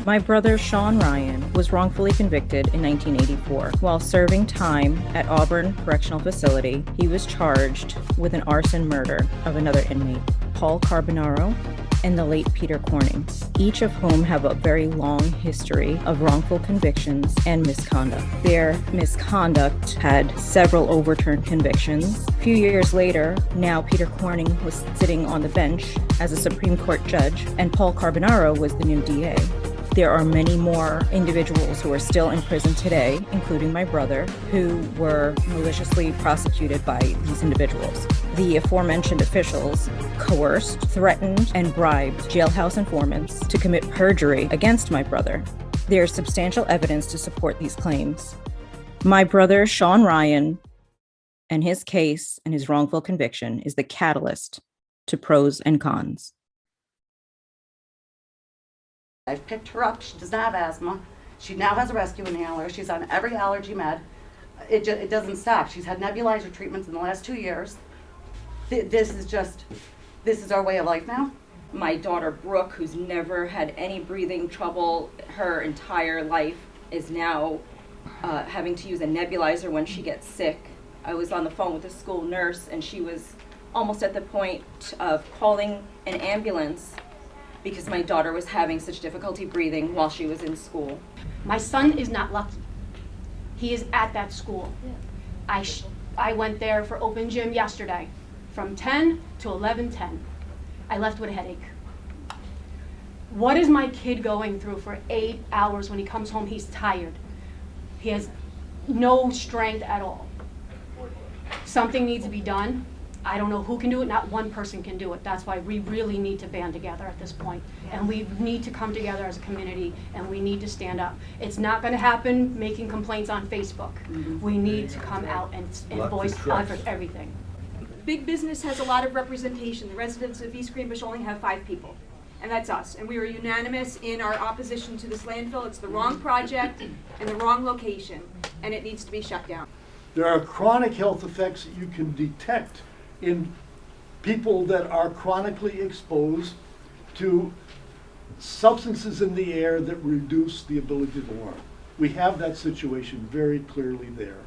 My brother Sean Ryan was wrongfully convicted in 1984. While serving time at Auburn Correctional Facility, he was charged with an arson murder of another inmate, Paul Carbonaro, and the late Peter Corning, each of whom have a very long history of wrongful convictions and misconduct. Their misconduct had several overturned convictions. A few years later, now Peter Corning was sitting on the bench as a Supreme Court judge, and Paul Carbonaro was the new DA. There are many more individuals who are still in prison today, including my brother, who were maliciously prosecuted by these individuals. The aforementioned officials coerced, threatened, and bribed jailhouse informants to commit perjury against my brother. There is substantial evidence to support these claims. My brother, Sean Ryan, and his case and his wrongful conviction is the catalyst to pros and cons. I've picked her up. She does not have asthma. She now has a rescue inhaler. She's on every allergy med. It doesn't stop. She's had nebulizer treatments in the last 2 years. This is our way of life now. My daughter Brooke, who's never had any breathing trouble her entire life, is now having to use a nebulizer when she gets sick. I was on the phone with a school nurse, and she was almost at the point of calling an ambulance because my daughter was having such difficulty breathing while she was in school. My son is not lucky. He is at that school. I went there for open gym yesterday from 10 to 11:10. I left with a headache. What is my kid going through for 8 hours? When he comes home, he's tired. He has no strength at all. Something needs to be done. I don't know who can do it. Not one person can do it. That's why we really need to band together at this point. And we need to come together as a community, and we need to stand up. It's not going to happen making complaints on Facebook. We need to come out and voice everything. Big business has a lot of representation. The residents of East Greenbush only have 5 people, and that's us. And we were unanimous in our opposition to this landfill. It's the wrong project and the wrong location, and it needs to be shut down. There are chronic health effects that you can detect in people that are chronically exposed to substances in the air that reduce the ability to learn. We have that situation very clearly there,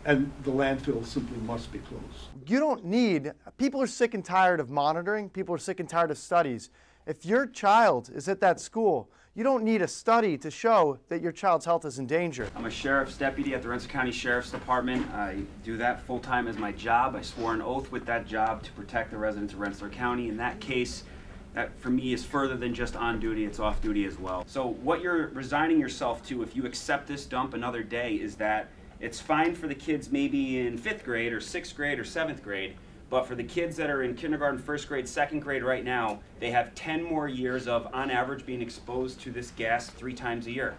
and the landfill simply must be closed. You don't need, people are sick and tired of monitoring, people are sick and tired of studies. If your child is at that school, you don't need a study to show that your child's health is in danger. I'm a sheriff's deputy at the Rensselaer County Sheriff's Department. I do that full-time as my job. I swore an oath with that job to protect the residents of Rensselaer County. In that case, that for me is further than just on duty, it's off duty as well. So what you're resigning yourself to if you accept this dump another day is that it's fine for the kids maybe in 5th grade or 6th grade or 7th grade, but for the kids that are in kindergarten, 1st grade, 2nd grade right now, they have 10 more years of, on average, being exposed to this gas 3 times a year.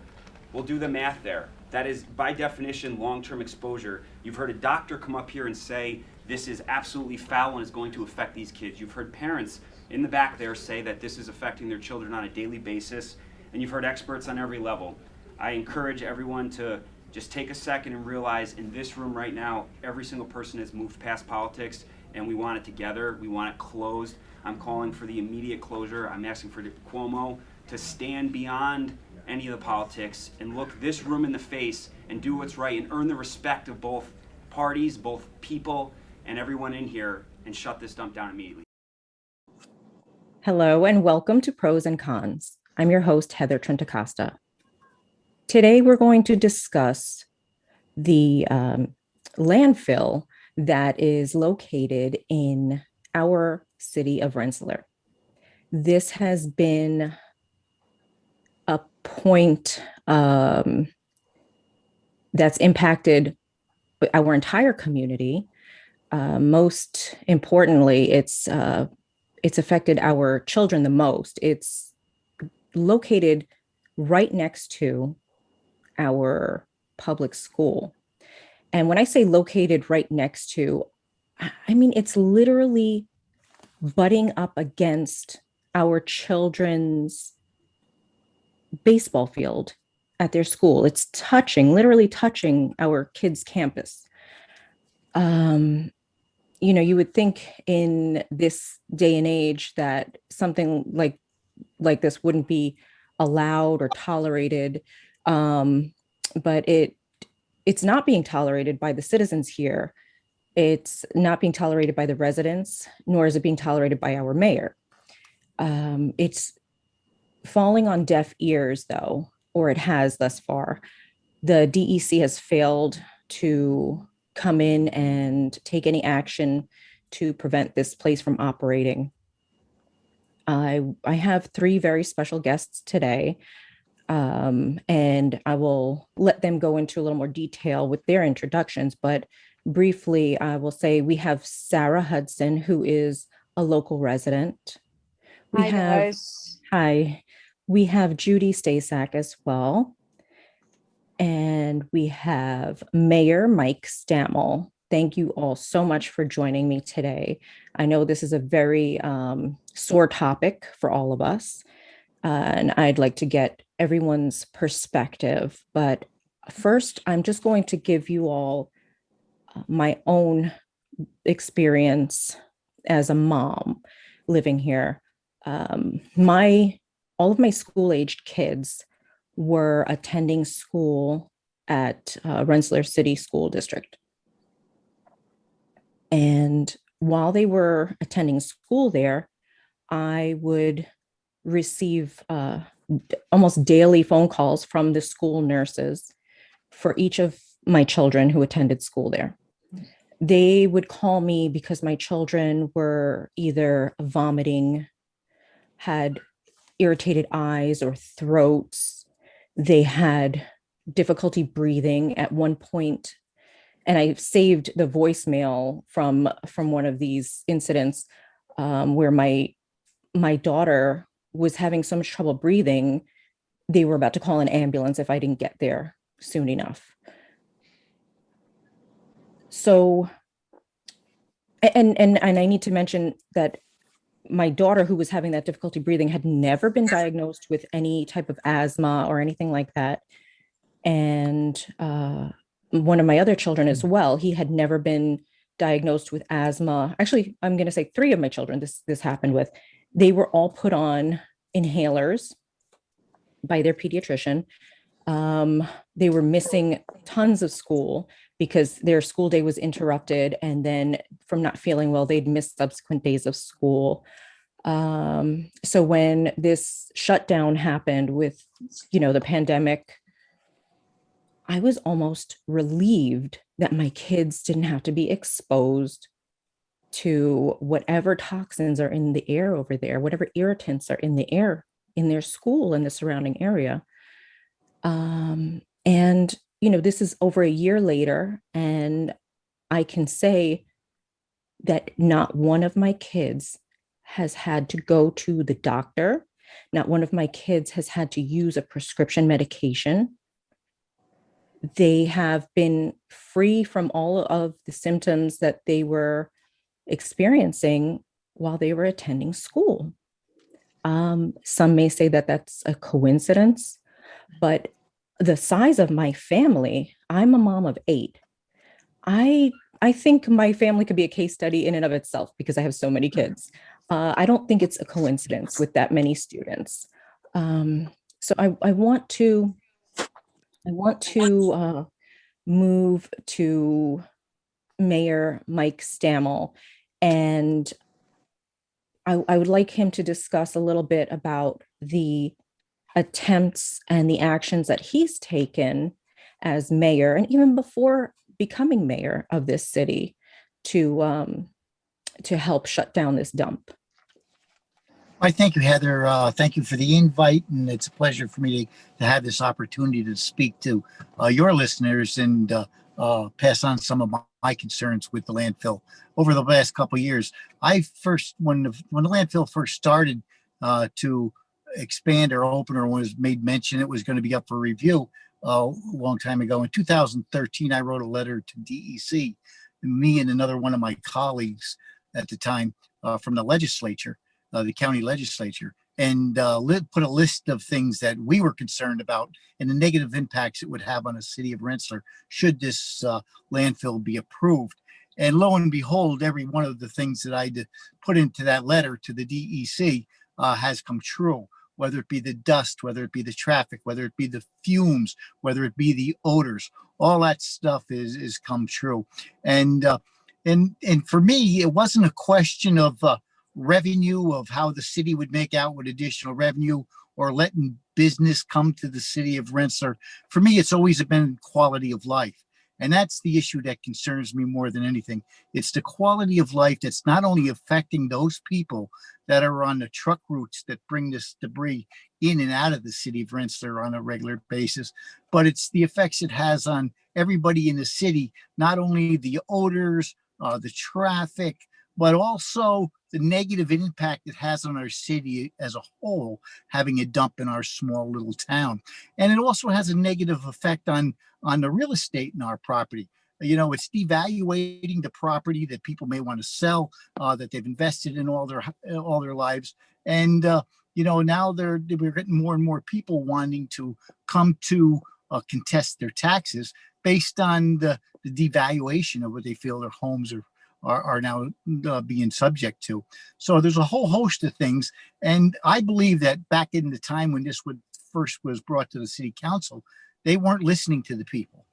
We'll do the math there. That is, by definition, long-term exposure. You've heard a doctor come up here and say this is absolutely foul and is going to affect these kids. You've heard parents in the back there say that this is affecting their children on a daily basis, and you've heard experts on every level. I encourage everyone to just take a second and realize in this room right now, every single person has moved past politics, and we want it together. We want it closed. I'm calling for the immediate closure. I'm asking for Cuomo to stand beyond any of the politics and look this room in the face and do what's right and earn the respect of both parties, both people, and everyone in here, and shut this dump down immediately. Hello and welcome to Pros and Cons. I'm your host, Heather Trentacosta. Today we're going to discuss the landfill that is located in our city of Rensselaer. This has been a point that's impacted our entire community. Most importantly, it's affected our children the most. It's located right next to our public school. And when I say located right next to, I mean, it's literally butting up against our children's baseball field at their school. It's literally touching our kids' campus. You would think in this day and age that something like this wouldn't be allowed or tolerated, but it's not being tolerated by the citizens here. It's not being tolerated by the residents, nor is it being tolerated by our mayor. It's falling on deaf ears, though, or it has thus far. The DEC has failed to come in and take any action to prevent this place from operating. I have three very special guests today, and I will let them go into a little more detail with their introductions. But briefly, I will say we have Sarah Hudson, who is a local resident. We Hi, have guys. Hi, we have Judy Stasak as well. And we have Mayor Mike Stammel. Thank you all so much for joining me today. I know this is a very sore topic for all of us, and I'd like to get everyone's perspective. But first, I'm just going to give you all my own experience as a mom living here. All of my school-aged kids were attending school at Rensselaer City School District. And while they were attending school there, I would receive almost daily phone calls from the school nurses for each of my children who attended school there. They would call me because my children were either vomiting, had irritated eyes or throats. They had difficulty breathing at one point, and I saved the voicemail from one of these incidents where my daughter was having so much trouble breathing. They were about to call an ambulance if I didn't get there soon enough. So, and I need to mention that my daughter, who was having that difficulty breathing, had never been diagnosed with any type of asthma or anything like that. And one of my other children as well, he had never been diagnosed with asthma. Actually, I'm going to say three of my children this happened with. They were all put on inhalers by their pediatrician. They were missing tons of school because their school day was interrupted, and then from not feeling well, they'd missed subsequent days of school. So when this shutdown happened with, the pandemic, I was almost relieved that my kids didn't have to be exposed to whatever toxins are in the air over there, whatever irritants are in the air in their school and the surrounding area. And this is over a year later, and I can say that not one of my kids has had to go to the doctor. Not one of my kids has had to use a prescription medication. They have been free from all of the symptoms that they were experiencing while they were attending school. Some may say that that's a coincidence, but the size of my family, I'm a mom of 8. I think my family could be a case study in and of itself because I have so many kids. I don't think it's a coincidence with that many students. So I want to move to Mayor Mike Stammel, and I would like him to discuss a little bit about the attempts and the actions that he's taken as mayor, and even before becoming mayor of this city, to help shut down this dump. I thank you, Heather. Thank you for the invite, and it's a pleasure for me to have this opportunity to speak to your listeners and pass on some of my concerns with the landfill. Over the last couple of years, when the landfill first started to expand or open, or was made mention it was going to be up for review a long time ago. In 2013, I wrote a letter to DEC, me and another one of my colleagues at the time from the legislature, the county legislature, and put a list of things that we were concerned about and the negative impacts it would have on the city of Rensselaer should this landfill be approved. And lo and behold, every one of the things that I put into that letter to the DEC has come true. whether it be the dust, whether it be the traffic, whether it be the fumes, whether it be the odors, all that stuff is come true. And and for me, it wasn't a question of revenue, of how the city would make out with additional revenue, or letting business come to the city of Rensselaer. For me, it's always been quality of life. And that's the issue that concerns me more than anything. It's the quality of life that's not only affecting those people that are on the truck routes that bring this debris in and out of the city of Rensselaer on a regular basis, but it's the effects it has on everybody in the city, not only the odors, the traffic, but also the negative impact it has on our city as a whole, having a dump in our small little town. And it also has a negative effect on the real estate in our property. You know, it's devaluating the property that people may want to sell, that they've invested in all their lives. And you know, now we're getting more and more people wanting to come to contest their taxes based on the devaluation of what they feel their homes are now being subject to. So there's a whole host of things. And I believe that back in the time when this first was brought to the city council, they weren't listening to the people.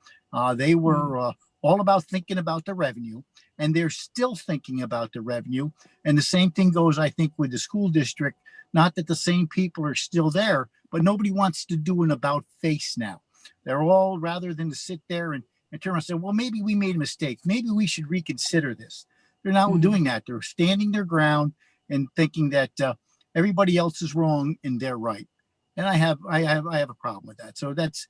They were all about thinking about the revenue, and they're still thinking about the revenue. And the same thing goes, I think, with the school district. Not that the same people are still there, but nobody wants to do an about face now. They're all, rather than to sit there and turn around and say, well, maybe we made a mistake. Maybe we should reconsider this. They're not doing that. They're standing their ground and thinking that everybody else is wrong and they're right. And I have a problem with that. So that's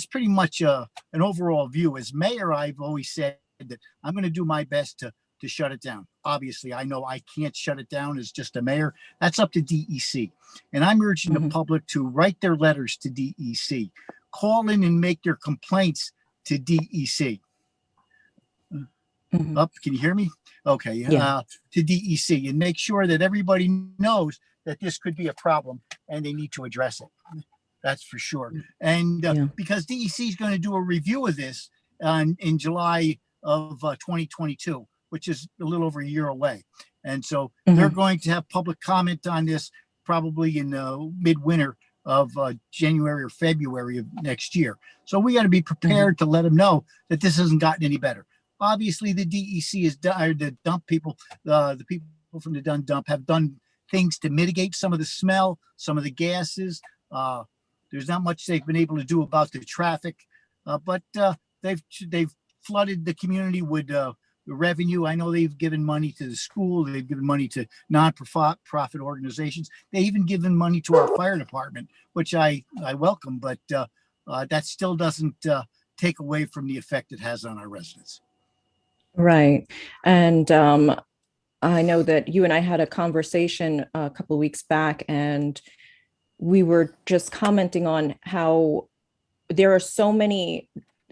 pretty much an overall view. As mayor, I've always said that I'm going to do my best to shut it down. Obviously, I know I can't shut it down as just a mayor. That's up to DEC. And I'm urging the public to write their letters to DEC, call in and make their complaints to DEC. Up, can you hear me? Okay. Yeah. To DEC, and make sure that everybody knows that this could be a problem and they need to address it. That's for sure. And because DEC is going to do a review of this in July of 2022, which is a little over a year away. And so they're going to have public comment on this probably in midwinter of January or February of next year. So we got to be prepared to let them know that this hasn't gotten any better. Obviously, the DEC is the dump people, the people from the dump have done things to mitigate some of the smell, some of the gases. There's not much they've been able to do about the traffic, but they've flooded the community with revenue. I know they've given money to the school. They've given money to non-profit organizations. They even given money to our fire department, which I welcome, but that still doesn't take away from the effect it has on our residents. Right. And I know that you and I had a conversation a couple of weeks back, and we were just commenting on how there are so many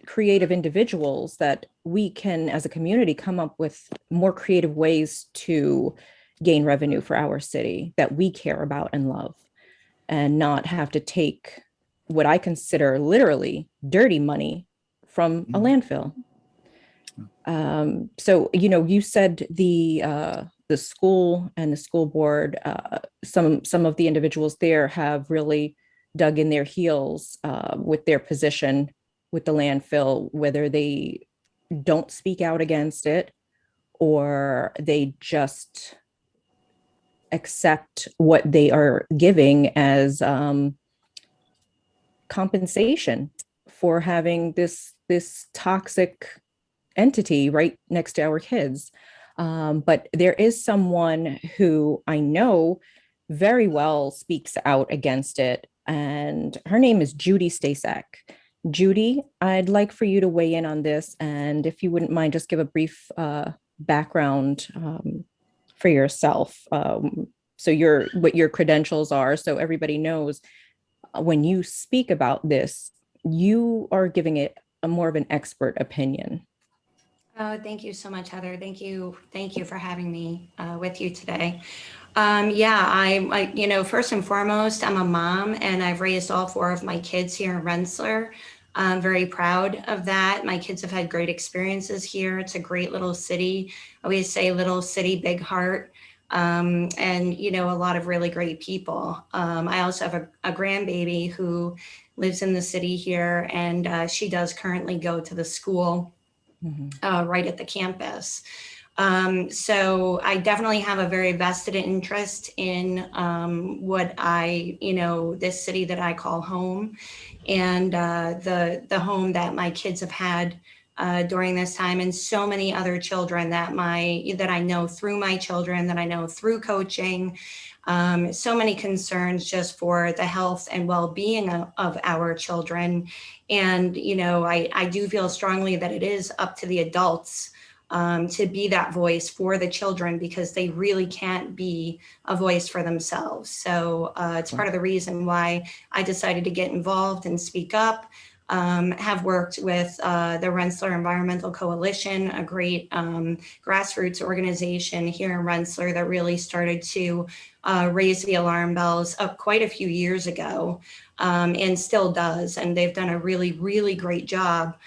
creative individuals that we can, as a community, come up with more creative ways to gain revenue for our city that we care about and love, and not have to take what I consider literally dirty money from a landfill. So, you know, you said the school and the school board, some of the individuals there have really dug in their heels with their position with the landfill, whether they don't speak out against it or they just accept what they are giving as compensation for having this toxic entity right next to our kids. But there is someone who I know very well speaks out against it, and her name is Judy Stasek. Judy, I'd like for you to weigh in on this, and if you wouldn't mind, just give a brief background for yourself, so what your credentials are, so everybody knows when you speak about this, you are giving it a more of an expert opinion. Oh, thank you so much, Heather. Thank you for having me with you today. I you know, first and foremost, I'm a mom and I've raised all 4 of my kids here in Rensselaer. I'm very proud of that. My kids have had great experiences here. It's a great little city. I always say little city, big heart. and, you know, a lot of really great people. I also have a grandbaby who lives in the city here, and she does currently go to the school right at the campus. So I definitely have a very vested interest in what this city that I call home, and the home that my kids have had during this time, and so many other children that I know through my children, that I know through coaching. So many concerns just for the health and well-being of our children. And, you know, I do feel strongly that it is up to the adults to be that voice for the children, because they really can't be a voice for themselves. So it's part of the reason why I decided to get involved and speak up. Have worked with the Rensselaer Environmental Coalition, a great grassroots organization here in Rensselaer that really started to raise the alarm bells up quite a few years ago, and still does. And they've done a really, really great job.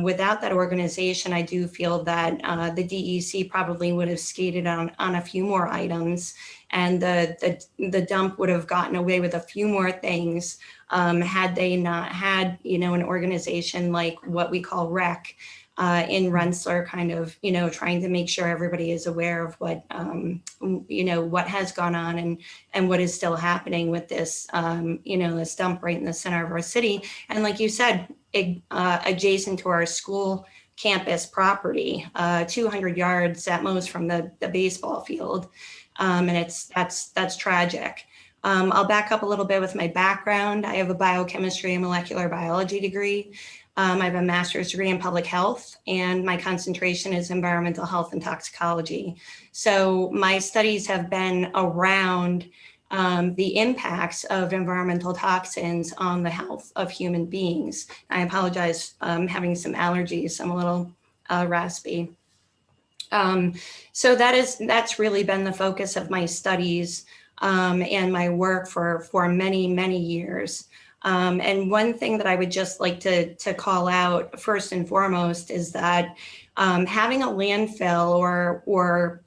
Without that organization, I do feel that the DEC probably would have skated on a few more items, and the dump would have gotten away with a few more things had they not had, you know, an organization like what we call REC in Rensselaer, kind of, you know, trying to make sure everybody is aware of what, you know, what has gone on and what is still happening with this, you know, this dump right in the center of our city. And like you said, adjacent to our school campus property, 200 yards at most from the baseball field. And that's tragic. I'll back up a little bit with my background. I have a biochemistry and molecular biology degree. I have a master's degree in public health, and my concentration is environmental health and toxicology. So my studies have been around the impacts of environmental toxins on the health of human beings. I apologize, I'm having some allergies. I'm a little raspy. So that's really been the focus of my studies and my work for many, many years. And one thing that I would just like to call out first and foremost is that having a landfill or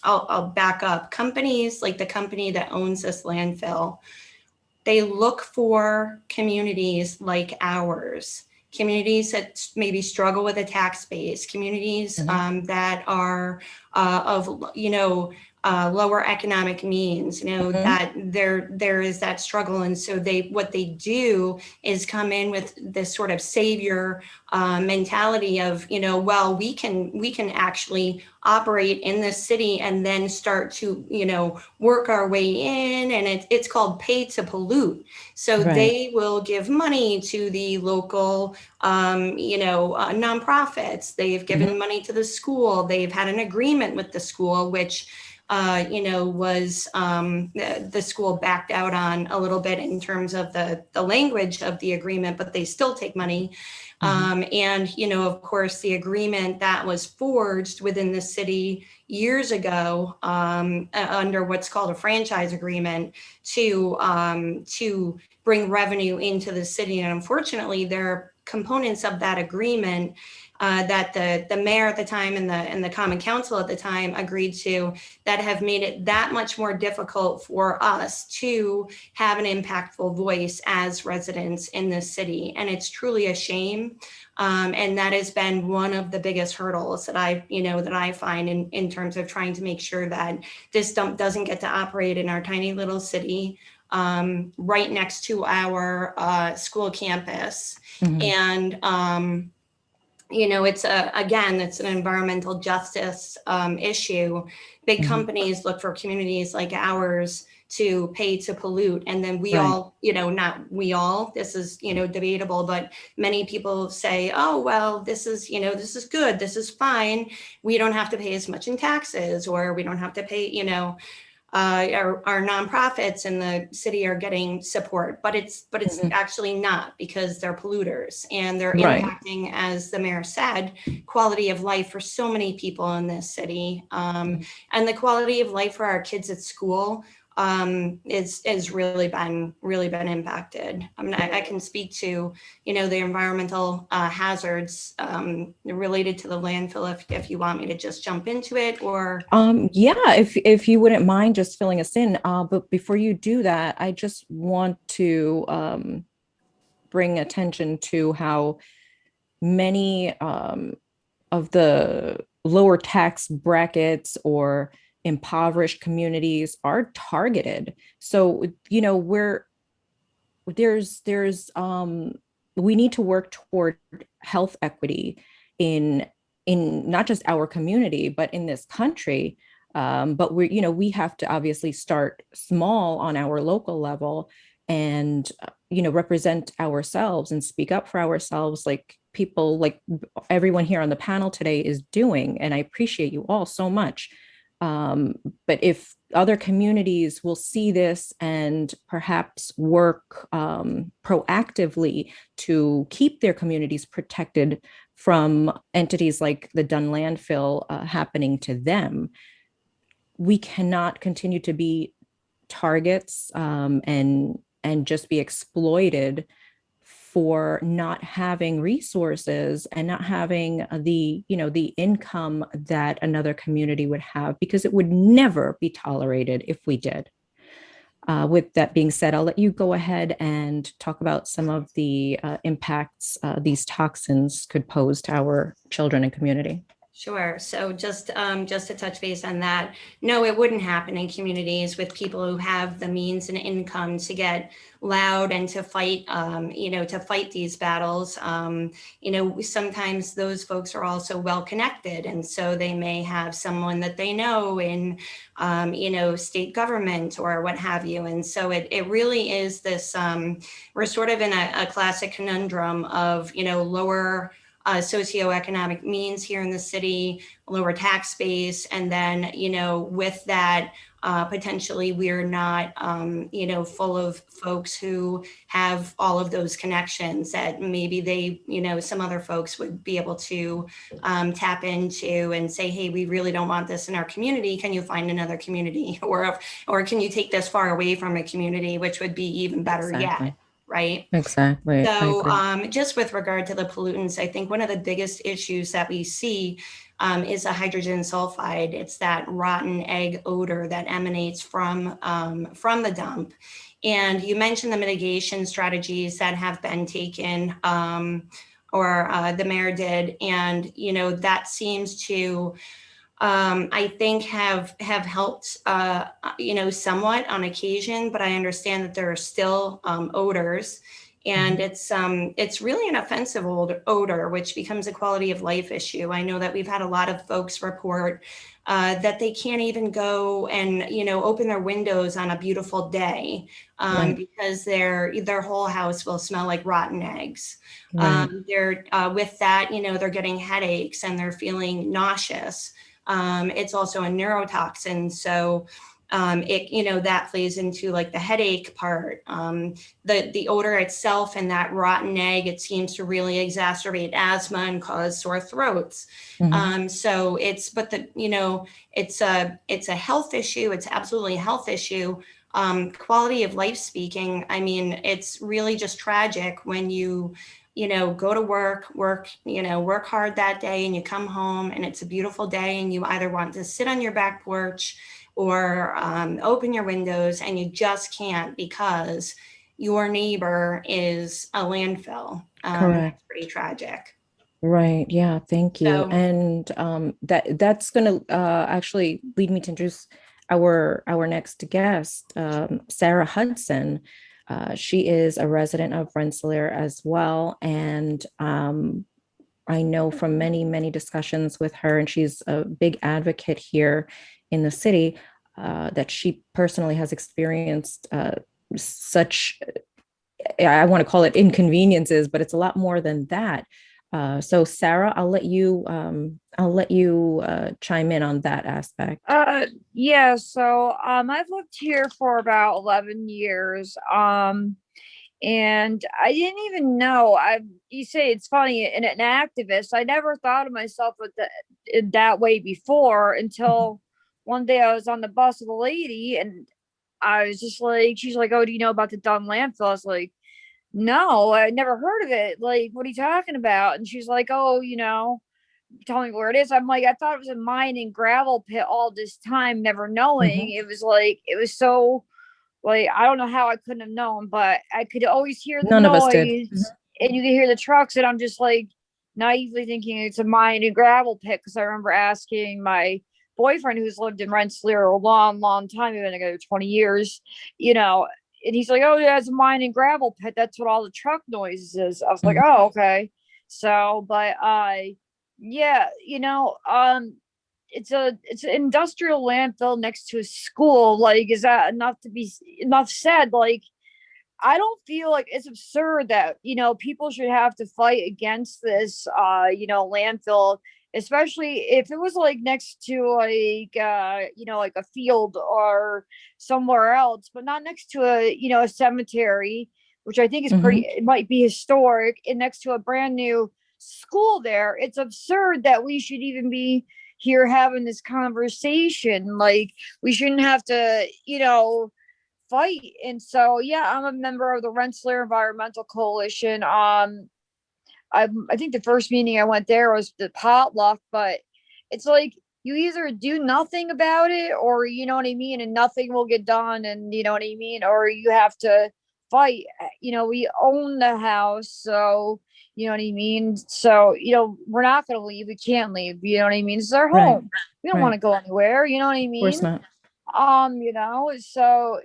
I'll back up, companies like the company that owns this landfill, they look for communities like ours, communities that maybe struggle with a tax base, communities that are of, you know, lower economic means, you know, that there is that struggle. And so what they do is come in with this sort of savior mentality of, you know, well, we can actually operate in this city and then start to, you know, work our way in. And it's called pay to pollute. So they will give money to the local, you know, nonprofits. They've given money to the school. They've had an agreement with the school, which you know, was the school backed out on a little bit in terms of the language of the agreement, but they still take money. And, you know, of course, the agreement that was forged within the city years ago under what's called a franchise agreement to bring revenue into the city. And unfortunately, there are components of that agreement that the mayor at the time and the common council at the time agreed to that have made it that much more difficult for us to have an impactful voice as residents in this city. And it's truly a shame. And that has been one of the biggest hurdles that I find in terms of trying to make sure that this dump doesn't get to operate in our tiny little city right next to our school campus. And you know, it's an environmental justice issue. Big companies look for communities like ours to pay to pollute. And then we all, you know, not we all, this is, you know, debatable, but many people say, oh, well, this is, you know, this is good. This is fine. We don't have to pay as much in taxes, or we don't have to pay, you know, our nonprofits in the city are getting support, but it's actually not, because they're polluters and they're impacting, as the mayor said, quality of life for so many people in this city, and the quality of life for our kids at school. is really been impacted. I mean, I can speak to, the environmental hazards related to the landfill if you want me to just jump into it, or Yeah, if you wouldn't mind just filling us in. But before you do that, I just want to bring attention to how many of the lower tax brackets or impoverished communities are targeted. So, there's we need to work toward health equity in not just our community but in this country. But we have to obviously start small on our local level and represent ourselves and speak up for ourselves, like people like everyone here on the panel today is doing, and I appreciate you all so much. But if other communities will see this and perhaps work proactively to keep their communities protected from entities like the Dunn landfill happening to them, we cannot continue to be targets and just be exploited for not having resources and not having the income that another community would have, because it would never be tolerated if we did. With that being said, I'll let you go ahead and talk about some of the impacts these toxins could pose to our children and community. Sure. So just to touch base on that, no, it wouldn't happen in communities with people who have the means and income to get loud and to fight, to fight these battles. Sometimes those folks are also well connected, and so they may have someone that they know in, state government or what have you. And so it really is this. We're sort of in a classic conundrum of lower socioeconomic means here in the city, lower tax base, and then with that potentially we're not full of folks who have all of those connections that maybe they some other folks would be able to tap into and say, hey, we really don't want this in our community, can you find another community, or can you take this far away from a community, which would be even better Exactly. yet. Right. Exactly. So just with regard to the pollutants, I think one of the biggest issues that we see is a hydrogen sulfide. It's that rotten egg odor that emanates from the dump. And you mentioned the mitigation strategies that have been taken, or the mayor did, and that seems to I think have helped, somewhat on occasion, but I understand that there are still odors, and it's really an offensive odor, which becomes a quality of life issue. I know that we've had a lot of folks report that they can't even go and open their windows on a beautiful day because their whole house will smell like rotten eggs. Right. They're with that, they're getting headaches and they're feeling nauseous. It's also a neurotoxin, so it that plays into like the headache part. The odor itself and that rotten egg, it seems to really exacerbate asthma and cause sore throats. So it's a health issue. It's absolutely a health issue. Quality of life speaking, I mean, it's really just tragic when you go to work hard that day and you come home and it's a beautiful day and you either want to sit on your back porch or open your windows, and you just can't because your neighbor is a landfill. Correct. That's pretty tragic. Right. Yeah. Thank you. So- And that's going to actually lead me to introduce our next guest, Sarah Hudson. She is a resident of Rensselaer as well, and I know from many discussions with her, and she's a big advocate here in the city, that she personally has experienced such, I want to call it inconveniences, but it's a lot more than that. So Sarah, I'll let you chime in on that aspect. Yeah, so I've lived here for about 11 years. And I didn't even know. You say it's funny, and an activist. I never thought of myself that way before until one day I was on the bus with a lady, and I was just like, she's like, oh, do you know about the Dunn landfill? I was like, no, I never heard of it. Like, what are you talking about? And she's like, oh, tell me where it is. I'm like, I thought it was a mine and gravel pit all this time, never knowing. Mhm. It was like, it was so, like, I don't know how I couldn't have known, but I could always hear the None of us did. Mhm. noise and you could hear the trucks. And I'm just like naively thinking it's a mine and gravel pit. Cause I remember asking my boyfriend who's lived in Rensselaer a long, long time, we've been together 20 years, and he's like, oh, yeah, it's a mine and gravel pit. That's what all the truck noises is. I was like, Mhm. oh, okay. So, but yeah, it's an industrial landfill next to a school. Like, is that enough to be enough said? Like, I don't feel like it's absurd that, people should have to fight against this, landfill, especially if it was like next to like a field or somewhere else, but not next to a cemetery, which I think is Mhm. it might be historic, and next to a brand new school there. It's absurd that we should even be here having this conversation. Like, we shouldn't have to, fight. And so, yeah, I'm a member of the Rensselaer Environmental Coalition. I think the first meeting I went there was the potluck, but it's like you either do nothing about it, or you know what I mean, and nothing will get done, and you know what I mean, or you have to fight. We own the house, so you know what I mean. So we're not gonna leave. We can't leave. You know what I mean. It's our Right. home. We don't want Right. to go anywhere. You know what I Of course mean. not. So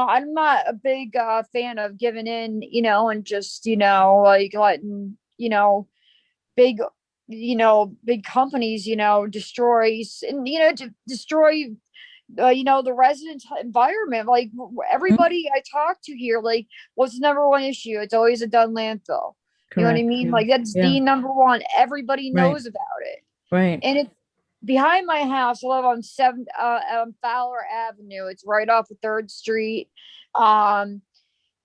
I'm not a big fan of giving in, and just like letting big big companies destroy and destroy the residents environment. Like, Mhm. everybody I talk to here, like, what's the number one issue? It's always a done landfill. You know what I Correct. mean? Yeah. Like, that's Yeah. the number one. Everybody Right. knows about it. Right. And it's behind my house. I live on Fowler Avenue. It's right off of Third Street. Um,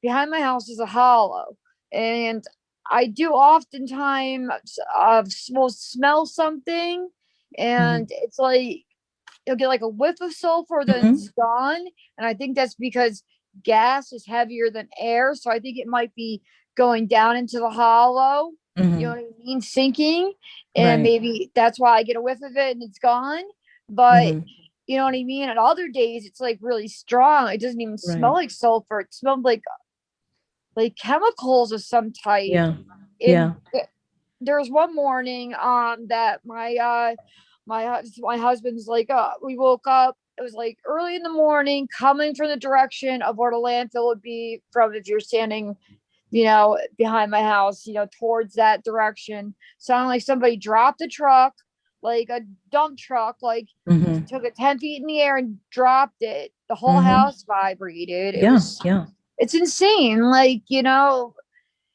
Behind my house is a hollow, and I do oftentimes will smell something, Mhm. and it's like you'll get like a whiff of sulfur, then Mhm. it's gone. And I think that's because gas is heavier than air. So I think it might be going down into the hollow, you know Mhm. what I mean? Sinking. And Right. maybe that's why I get a whiff of it and it's gone. But Mhm. you know what I mean? And other days it's like really strong. It doesn't even smell Right. like sulfur. It smells like chemicals of some type. Yeah. And Yeah. there was one morning that my husband's like, we woke up, it was like early in the morning, coming from the direction of where the landfill would be from, if you're standing behind my house, towards that direction. Sounded like somebody dropped a truck, like a dump truck, like Mhm. took it 10 feet in the air and dropped it. The whole Mhm. house vibrated. Yeah. Yeah. It's insane. Like, And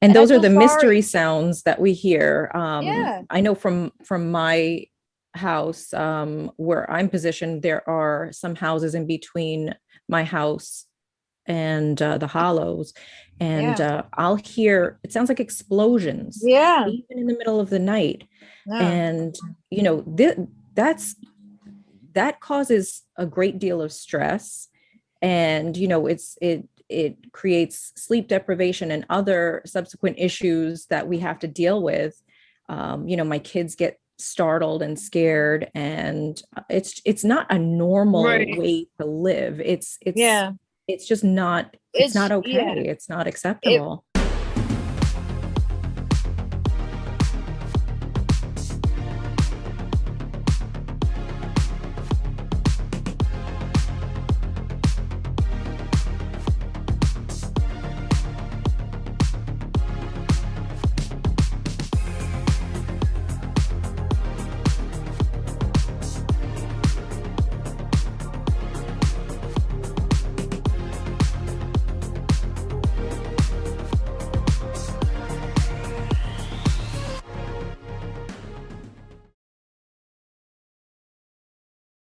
and I those are feel the sorry. mystery sounds that we hear. Yeah. I know from my house, where I'm positioned, there are some houses in between my house and the hollows, and Yeah. I'll hear, it sounds like explosions Yeah. even in the middle of the night. Yeah. And that's that causes a great deal of stress, and it creates sleep deprivation and other subsequent issues that we have to deal with. My kids get startled and scared, and it's not a normal Right. way to live. Yeah. It's just not, it's It's not yeah. okay, it's not It acceptable.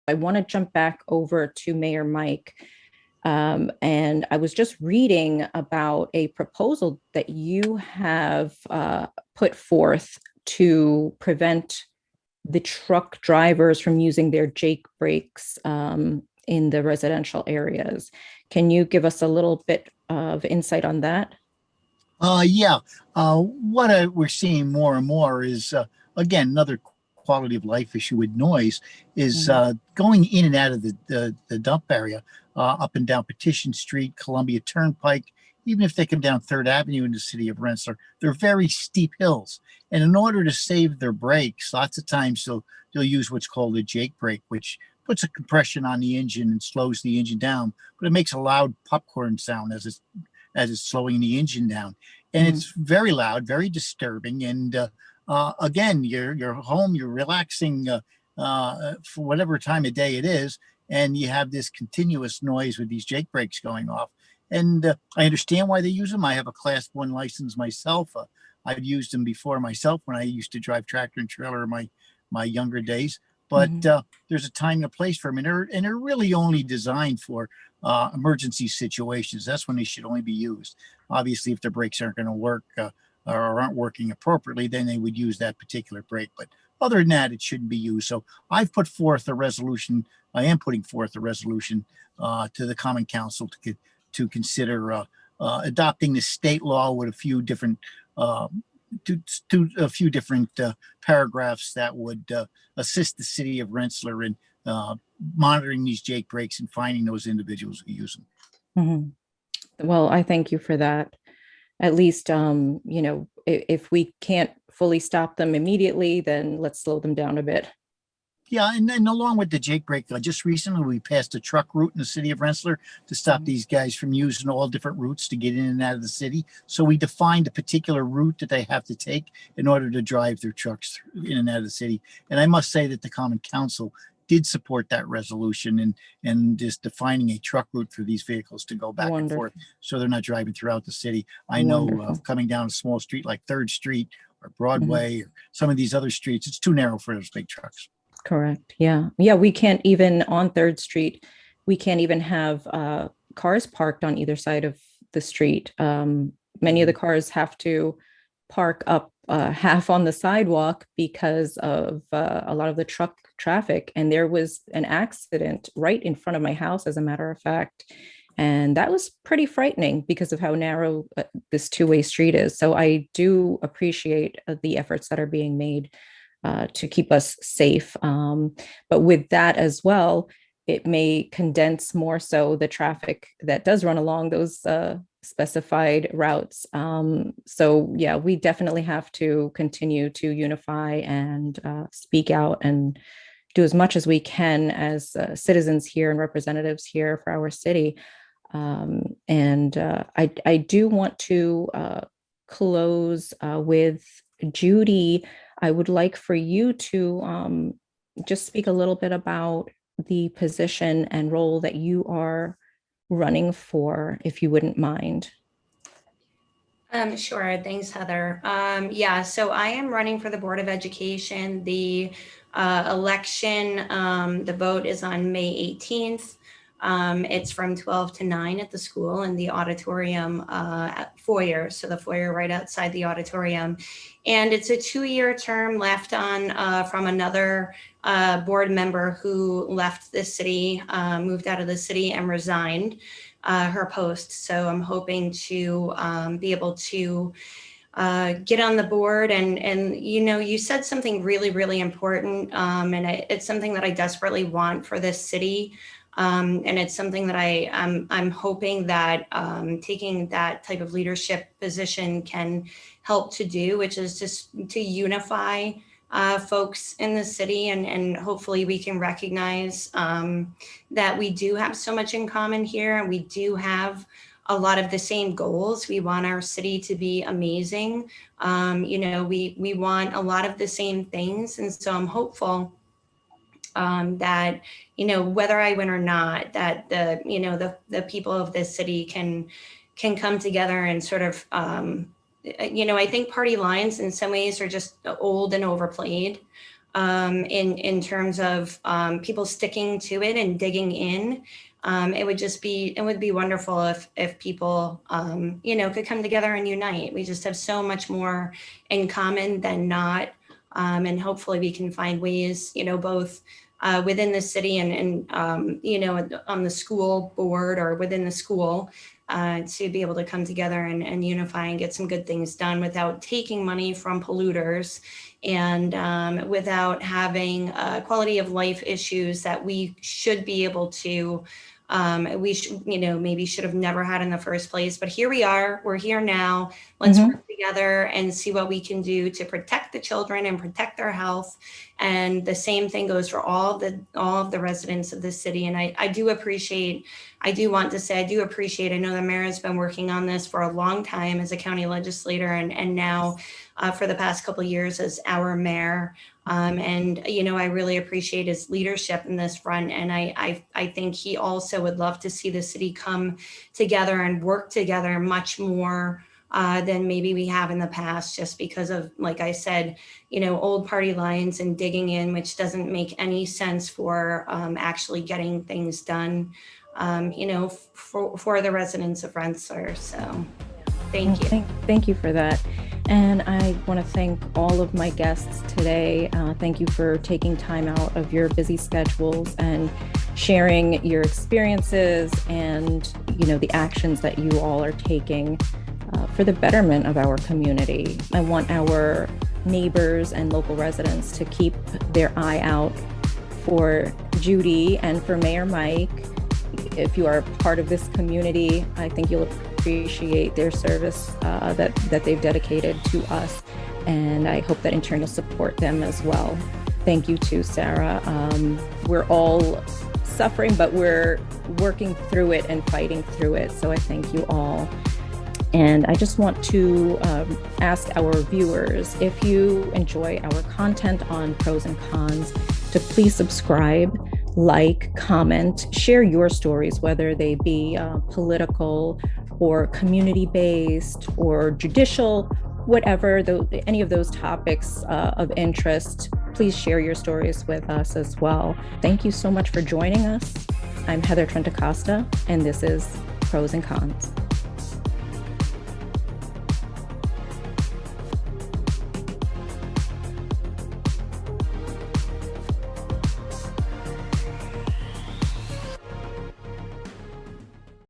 I want to jump back over to Mayor Mike. And I was just reading about a proposal that you have put forth to prevent the truck drivers from using their Jake brakes in the residential areas. Can you give us a little bit of insight on that? Yeah. What we're seeing more and more is, again, another quality of life issue with noise is going in and out of the dump area, up and down Petition Street, Columbia Turnpike. Even if they come down Third Avenue in the city of Rensselaer, they're very steep hills. And in order to save their brakes, lots of times they'll use what's called a Jake brake, which puts a compression on the engine and slows the engine down, but it makes a loud popcorn sound as it's slowing the engine down. And it's very loud, very disturbing. And again, you're home, you're relaxing for whatever time of day it is, and you have this continuous noise with these Jake brakes going off. And I understand why they use them. I have a Class 1 license myself. I've used them before myself when I used to drive tractor and trailer in my younger days. But there's a time and a place for them, and they're really only designed for emergency situations. That's when they should only be used. Obviously, if the brakes aren't going to work or aren't working appropriately, then they would use that particular brake. But other than that, it shouldn't be used. So I've put forth a resolution. I am putting forth a resolution to the Common Council to consider adopting the state law with a few different paragraphs that would assist the city of Rensselaer in monitoring these Jake brakes and finding those individuals who use them. Well, I thank you for that. At least, if we can't fully stop them immediately, then let's slow them down a bit. Yeah, and then along with the Jake brake, just recently we passed a truck route in the city of Rensselaer to stop these guys from using all different routes to get in and out of the city. So we defined a particular route that they have to take in order to drive their trucks in and out of the city. And I must say that the Common Council did support that resolution and just defining a truck route for these vehicles to go back and forth so they're not driving throughout the city. I know coming down a small street like 3rd Street or Broadway or some of these other streets, it's too narrow for those big trucks. Correct. Yeah. We can't even on 3rd Street, we can't even have cars parked on either side of the street. Many of the cars have to park up half on the sidewalk because of a lot of the truck traffic. And there was an accident right in front of my house, as a matter of fact. And that was pretty frightening because of how narrow this two-way street is. So I do appreciate the efforts that are being made to keep us safe. But with that as well, it may condense more so the traffic that does run along those specified routes. So yeah, we definitely have to continue to unify and speak out and do as much as we can as citizens here and representatives here for our city. I do want to close with Judy. I would like for you to just speak a little bit about the position and role that you are running for, if you wouldn't mind. Sure. Thanks, Heather. So I am running for the Board of Education. The election, the vote is on May 18th. It's from 12 to 9 at the school in the auditorium foyer. So the foyer right outside the auditorium. And it's a 2-year term left on from another board member who left the city, moved out of the city and resigned her post. So I'm hoping to be able to get on the board and you said something really, really important. It's something that I desperately want for this city. And it's something that I'm hoping that taking that type of leadership position can help to do, which is just to unify folks in the city, and hopefully we can recognize that we do have so much in common here, and we do have a lot of the same goals. We want our city to be amazing. We want a lot of the same things, and so I'm hopeful that whether I win or not, that the people of this city can come together and sort of I think party lines in some ways are just old and overplayed in terms of people sticking to it and digging in. It would be wonderful if people could come together and unite. We just have so much more in common than not, and hopefully we can find ways both within the city and you know, on the school board or within the school, to be able to come together and unify and get some good things done without taking money from polluters and without having quality of life issues that we should be able to, you know, maybe should have never had in the first place. But here we are, we're here now. Let's work together and see what we can do to protect the children and protect their health. And the same thing goes for all of the residents of the city. And I do appreciate, I do want to say, I do appreciate, I know the mayor has been working on this for a long time as a county legislator and now for the past couple of years as our mayor. And, you know, I really appreciate his leadership in this front. And I think he also would love to see the city come together and work together much more than maybe we have in the past, just because of, like I said, you know, old party lines and digging in, which doesn't make any sense for actually getting things done, you know, for the residents of Rensselaer. So thank you. Thank you for that. And I want to thank all of my guests today. Thank you for taking time out of your busy schedules and sharing your experiences and, you know, the actions that you all are taking for the betterment of our community. I want our neighbors and local residents to keep their eye out for Judy and for Mayor Mike. If you are part of this community, I think you'll appreciate their service that they've dedicated to us. And I hope that in turn you'll support them as well. Thank you too, Sarah. We're all suffering, but we're working through it and fighting through it. So I thank you all. And I just want to ask our viewers, if you enjoy our content on pros and cons, to please subscribe, like, comment, share your stories, whether they be political or community-based or judicial, whatever, any of those topics of interest, please share your stories with us as well. Thank you so much for joining us. I'm Heather Trentacosta, and this is Pros and Cons.